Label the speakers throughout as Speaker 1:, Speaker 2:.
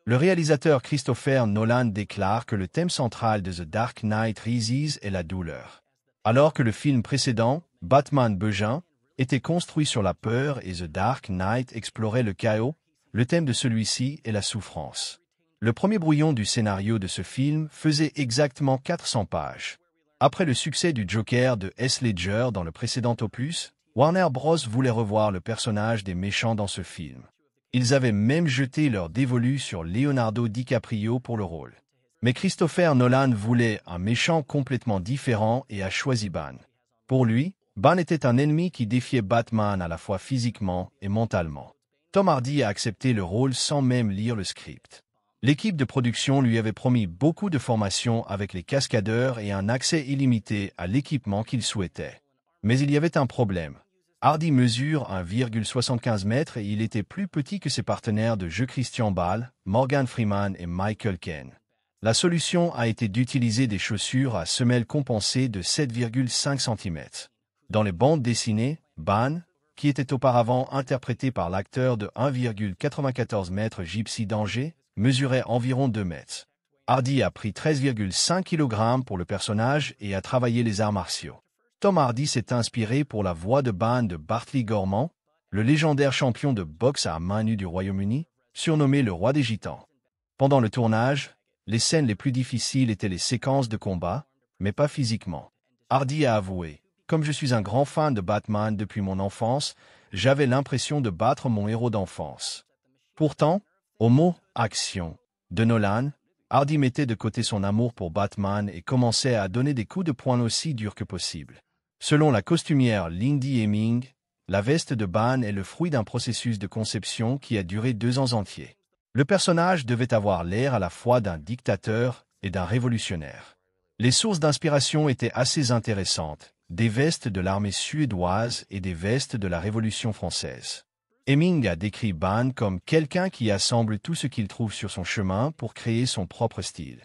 Speaker 1: Le réalisateur Christopher Nolan déclare que le thème central de The Dark Knight Rises est la douleur. Alors que le film précédent, Batman Begins, était construit sur la peur et The Dark Knight explorait le chaos, le thème de celui-ci est la souffrance. Le premier brouillon du scénario de ce film faisait exactement 400 pages. Après le succès du Joker de Heath Ledger dans le précédent opus, Warner Bros. Voulait revoir le personnage des méchants dans ce film. Ils avaient même jeté leur dévolu sur Leonardo DiCaprio pour le rôle. Mais Christopher Nolan voulait un méchant complètement différent et a choisi Bane. Pour lui, Bane était un ennemi qui défiait Batman à la fois physiquement et mentalement. Tom Hardy a accepté le rôle sans même lire le script. L'équipe de production lui avait promis beaucoup de formations avec les cascadeurs et un accès illimité à l'équipement qu'il souhaitait. Mais il y avait un problème. Hardy mesure 1,75 m et il était plus petit que ses partenaires de jeu Christian Bale, Morgan Freeman et Michael Caine. La solution a été d'utiliser des chaussures à semelles compensées de 7,5 cm. Dans les bandes dessinées, Bane, qui était auparavant interprété par l'acteur de 1,94 m Gypsy Danger, mesurait environ 2 mètres. Hardy a pris 13,5 kg pour le personnage et a travaillé les arts martiaux. Tom Hardy s'est inspiré pour la voix de Bane de Bartley Gorman, le légendaire champion de boxe à main nue du Royaume-Uni, surnommé le roi des gitans. Pendant le tournage, les scènes les plus difficiles étaient les séquences de combat, mais pas physiquement. Hardy a avoué, « Comme je suis un grand fan de Batman depuis mon enfance, j'avais l'impression de battre mon héros d'enfance. » Pourtant, au mot « action » de Nolan, Hardy mettait de côté son amour pour Batman et commençait à donner des coups de poing aussi durs que possible. Selon la costumière Lindy Hemming, la veste de Bane est le fruit d'un processus de conception qui a duré 2 ans entiers. Le personnage devait avoir l'air à la fois d'un dictateur et d'un révolutionnaire. Les sources d'inspiration étaient assez intéressantes, des vestes de l'armée suédoise et des vestes de la Révolution française. Hemming a décrit Bane comme quelqu'un qui assemble tout ce qu'il trouve sur son chemin pour créer son propre style.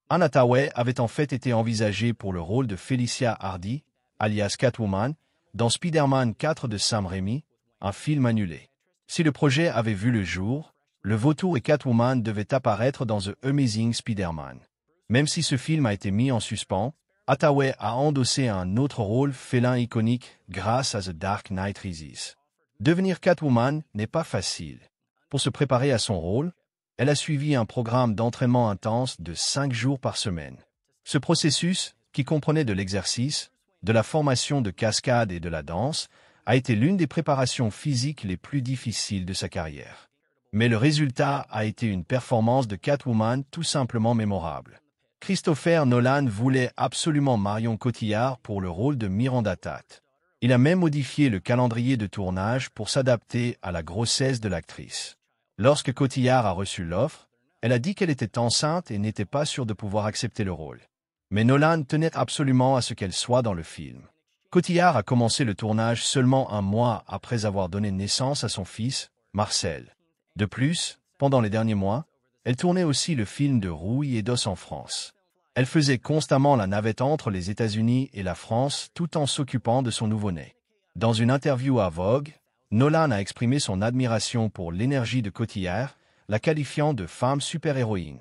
Speaker 1: Anne Hathaway avait en fait été envisagée pour le rôle de Felicia Hardy, alias Catwoman, dans Spider-Man 4 de Sam Raimi, un film annulé. Si le projet avait vu le jour, le vautour et Catwoman devaient apparaître dans The Amazing Spider-Man. Même si ce film a été mis en suspens, Hathaway a endossé un autre rôle félin iconique grâce à The Dark Knight Rises. Devenir Catwoman n'est pas facile. Pour se préparer à son rôle, elle a suivi un programme d'entraînement intense de 5 jours par semaine. Ce processus, qui comprenait de l'exercice, de la formation de cascade et de la danse, a été l'une des préparations physiques les plus difficiles de sa carrière. Mais le résultat a été une performance de Catwoman tout simplement mémorable. Christopher Nolan voulait absolument Marion Cotillard pour le rôle de Miranda Tate. Il a même modifié le calendrier de tournage pour s'adapter à la grossesse de l'actrice. Lorsque Cotillard a reçu l'offre, elle a dit qu'elle était enceinte et n'était pas sûre de pouvoir accepter le rôle. Mais Nolan tenait absolument à ce qu'elle soit dans le film. Cotillard a commencé le tournage seulement 1 mois après avoir donné naissance à son fils, Marcel. De plus, pendant les derniers mois, elle tournait aussi le film de Rouille et d'Os en France. Elle faisait constamment la navette entre les États-Unis et la France tout en s'occupant de son nouveau-né. Dans une interview à Vogue, Nolan a exprimé son admiration pour l'énergie de Cotillard, la qualifiant de femme super-héroïne.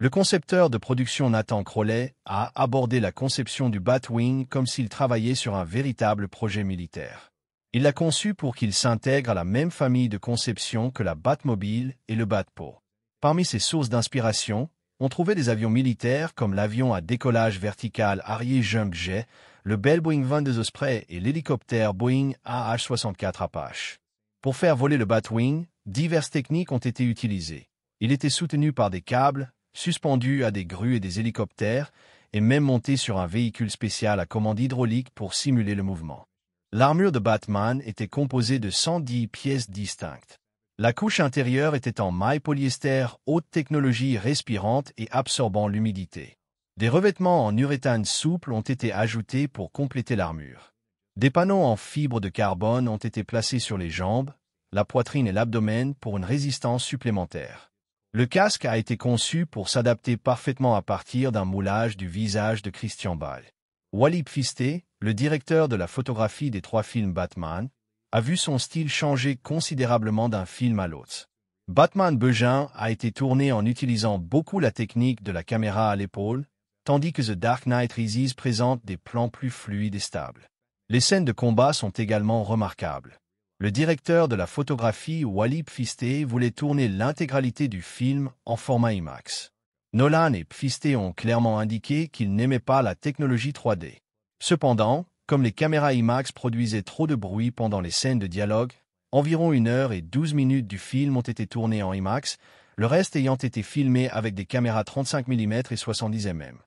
Speaker 1: Le concepteur de production Nathan Crowley a abordé la conception du Batwing comme s'il travaillait sur un véritable projet militaire. Il l'a conçu pour qu'il s'intègre à la même famille de conception que la Batmobile et le Batpo. Parmi ses sources d'inspiration, on trouvait des avions militaires comme l'avion à décollage vertical Harrier Junk Jet, le Bell Boeing 22 Osprey et l'hélicoptère Boeing AH-64 Apache. Pour faire voler le Batwing, diverses techniques ont été utilisées. Il était soutenu par des câbles, suspendu à des grues et des hélicoptères, et même monté sur un véhicule spécial à commande hydraulique pour simuler le mouvement. L'armure de Batman était composée de 110 pièces distinctes. La couche intérieure était en maille polyester haute technologie respirante et absorbant l'humidité. Des revêtements en urethane souple ont été ajoutés pour compléter l'armure. Des panneaux en fibre de carbone ont été placés sur les jambes, la poitrine et l'abdomen pour une résistance supplémentaire. Le casque a été conçu pour s'adapter parfaitement à partir d'un moulage du visage de Christian Bale. Wally Pfister, le directeur de la photographie des 3 films Batman, a vu son style changer considérablement d'un film à l'autre. Batman Begin a été tourné en utilisant beaucoup la technique de la caméra à l'épaule, tandis que The Dark Knight Rises présente des plans plus fluides et stables. Les scènes de combat sont également remarquables. Le directeur de la photographie, Wally Pfiste, voulait tourner l'intégralité du film en format IMAX. Nolan et Pfiste ont clairement indiqué qu'ils n'aimaient pas la technologie 3D. Cependant, comme les caméras IMAX produisaient trop de bruit pendant les scènes de dialogue, environ 1h12 du film ont été tournés en IMAX, le reste ayant été filmé avec des caméras 35 mm et 70 mm.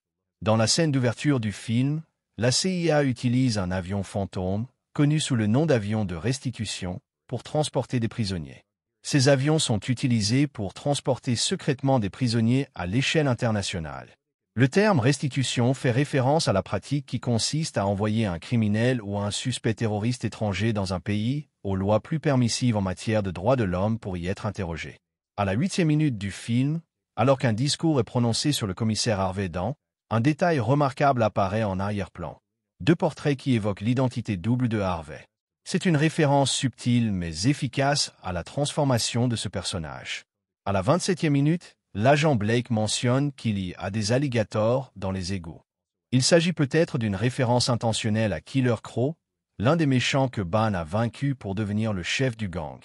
Speaker 1: Dans la scène d'ouverture du film, la CIA utilise un avion fantôme, connu sous le nom d'avion de restitution, pour transporter des prisonniers. Ces avions sont utilisés pour transporter secrètement des prisonniers à l'échelle internationale. Le terme restitution fait référence à la pratique qui consiste à envoyer un criminel ou un suspect terroriste étranger dans un pays aux lois plus permissives en matière de droits de l'homme pour y être interrogé. À la 8e minute du film, alors qu'un discours est prononcé sur le commissaire Harvey Dent, un détail remarquable apparaît en arrière-plan. 2 portraits qui évoquent l'identité double de Harvey. C'est une référence subtile mais efficace à la transformation de ce personnage. À la 27e minute, l'agent Blake mentionne qu'il y a des alligators dans les égouts. Il s'agit peut-être d'une référence intentionnelle à Killer Croc, l'un des méchants que Bane a vaincu pour devenir le chef du gang.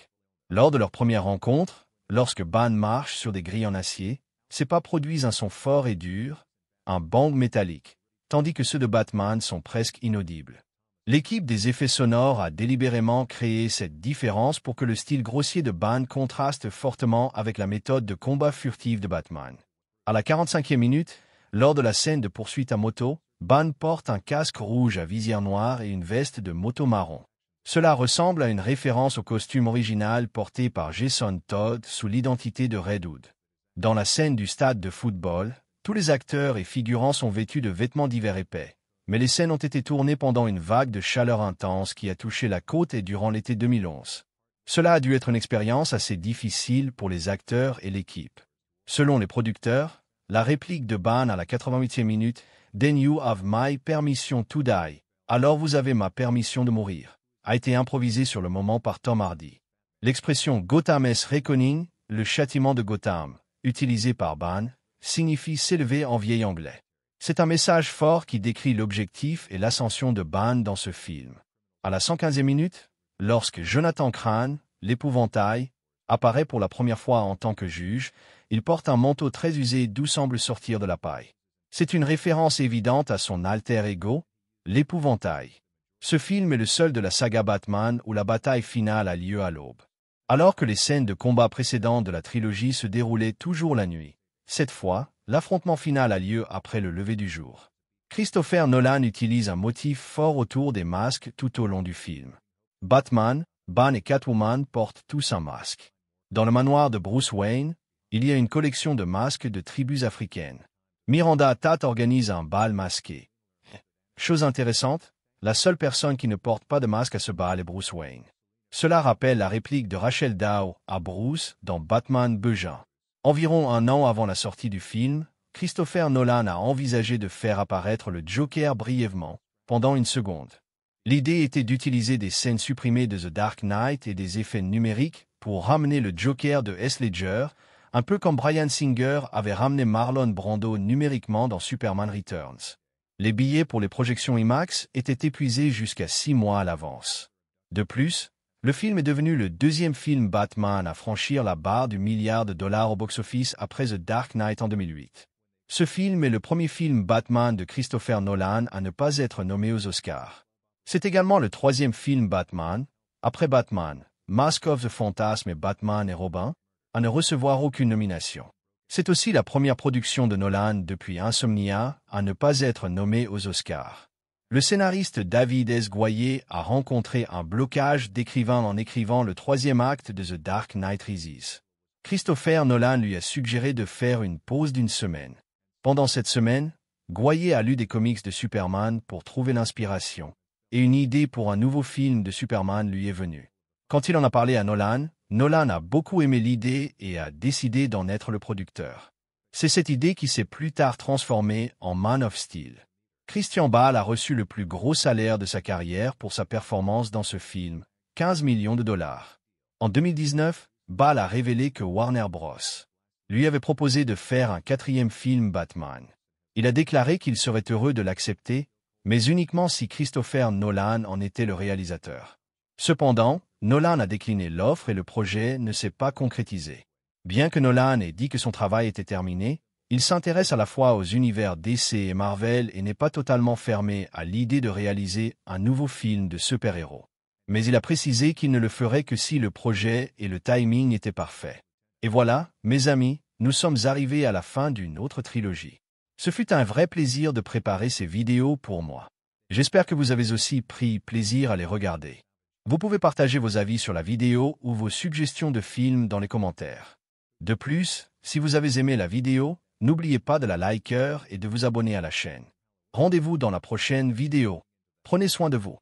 Speaker 1: Lors de leur première rencontre, lorsque Bane marche sur des grilles en acier, ses pas produisent un son fort et dur, un bang métallique, tandis que ceux de Batman sont presque inaudibles. L'équipe des effets sonores a délibérément créé cette différence pour que le style grossier de Bane contraste fortement avec la méthode de combat furtif de Batman. À la 45e minute, lors de la scène de poursuite à moto, Bane porte un casque rouge à visière noire et une veste de moto marron. Cela ressemble à une référence au costume original porté par Jason Todd sous l'identité de Red Hood. Dans la scène du stade de football, tous les acteurs et figurants sont vêtus de vêtements d'hiver épais. Mais les scènes ont été tournées pendant une vague de chaleur intense qui a touché la côte et durant l'été 2011. Cela a dû être une expérience assez difficile pour les acteurs et l'équipe. Selon les producteurs, la réplique de Bane à la 88e minute « Then you have my permission to die » « Alors vous avez ma permission de mourir » a été improvisée sur le moment par Tom Hardy. L'expression « Gotham is reckoning », le châtiment de Gotham, utilisée par Bane, signifie s'élever en vieil anglais. C'est un message fort qui décrit l'objectif et l'ascension de Bane dans ce film. À la 115e minute, lorsque Jonathan Crane, l'épouvantail, apparaît pour la première fois en tant que juge, il porte un manteau très usé d'où semble sortir de la paille. C'est une référence évidente à son alter ego, l'épouvantail. Ce film est le seul de la saga Batman où la bataille finale a lieu à l'aube. Alors que les scènes de combat précédentes de la trilogie se déroulaient toujours la nuit, cette fois, l'affrontement final a lieu après le lever du jour. Christopher Nolan utilise un motif fort autour des masques tout au long du film. Batman, Bane et Catwoman portent tous un masque. Dans le manoir de Bruce Wayne, il y a une collection de masques de tribus africaines. Miranda Tate organise un bal masqué. Chose intéressante, la seule personne qui ne porte pas de masque à ce bal est Bruce Wayne. Cela rappelle la réplique de Rachel Dow à Bruce dans Batman Begin. Environ un an avant la sortie du film, Christopher Nolan a envisagé de faire apparaître le Joker brièvement, pendant une seconde. L'idée était d'utiliser des scènes supprimées de The Dark Knight et des effets numériques pour ramener le Joker de Heath Ledger, un peu comme Bryan Singer avait ramené Marlon Brando numériquement dans Superman Returns. Les billets pour les projections IMAX étaient épuisés jusqu'à 6 mois à l'avance. De plus, le film est devenu le 2e film Batman à franchir la barre du $1 milliard au box-office après The Dark Knight en 2008. Ce film est le premier film Batman de Christopher Nolan à ne pas être nommé aux Oscars. C'est également le 3e film Batman, après Batman, Mask of the Phantasm et Batman et Robin, à ne recevoir aucune nomination. C'est aussi la première production de Nolan depuis Insomnia à ne pas être nommé aux Oscars. Le scénariste David S. Goyer a rencontré un blocage d'écrivain en écrivant le 3e acte de The Dark Knight Rises. Christopher Nolan lui a suggéré de faire une pause d'1 semaine. Pendant cette semaine, Goyer a lu des comics de Superman pour trouver l'inspiration, et une idée pour un nouveau film de Superman lui est venue. Quand il en a parlé à Nolan, Nolan a beaucoup aimé l'idée et a décidé d'en être le producteur. C'est cette idée qui s'est plus tard transformée en Man of Steel. Christian Bale a reçu le plus gros salaire de sa carrière pour sa performance dans ce film, $15 millions. En 2019, Ball a révélé que Warner Bros. Lui avait proposé de faire un 4e film Batman. Il a déclaré qu'il serait heureux de l'accepter, mais uniquement si Christopher Nolan en était le réalisateur. Cependant, Nolan a décliné l'offre et le projet ne s'est pas concrétisé. Bien que Nolan ait dit que son travail était terminé, il s'intéresse à la fois aux univers DC et Marvel et n'est pas totalement fermé à l'idée de réaliser un nouveau film de super-héros. Mais il a précisé qu'il ne le ferait que si le projet et le timing étaient parfaits. Et voilà, mes amis, nous sommes arrivés à la fin d'une autre trilogie. Ce fut un vrai plaisir de préparer ces vidéos pour moi. J'espère que vous avez aussi pris plaisir à les regarder. Vous pouvez partager vos avis sur la vidéo ou vos suggestions de films dans les commentaires. De plus, si vous avez aimé la vidéo, n'oubliez pas de la liker et de vous abonner à la chaîne. Rendez-vous dans la prochaine vidéo. Prenez soin de vous.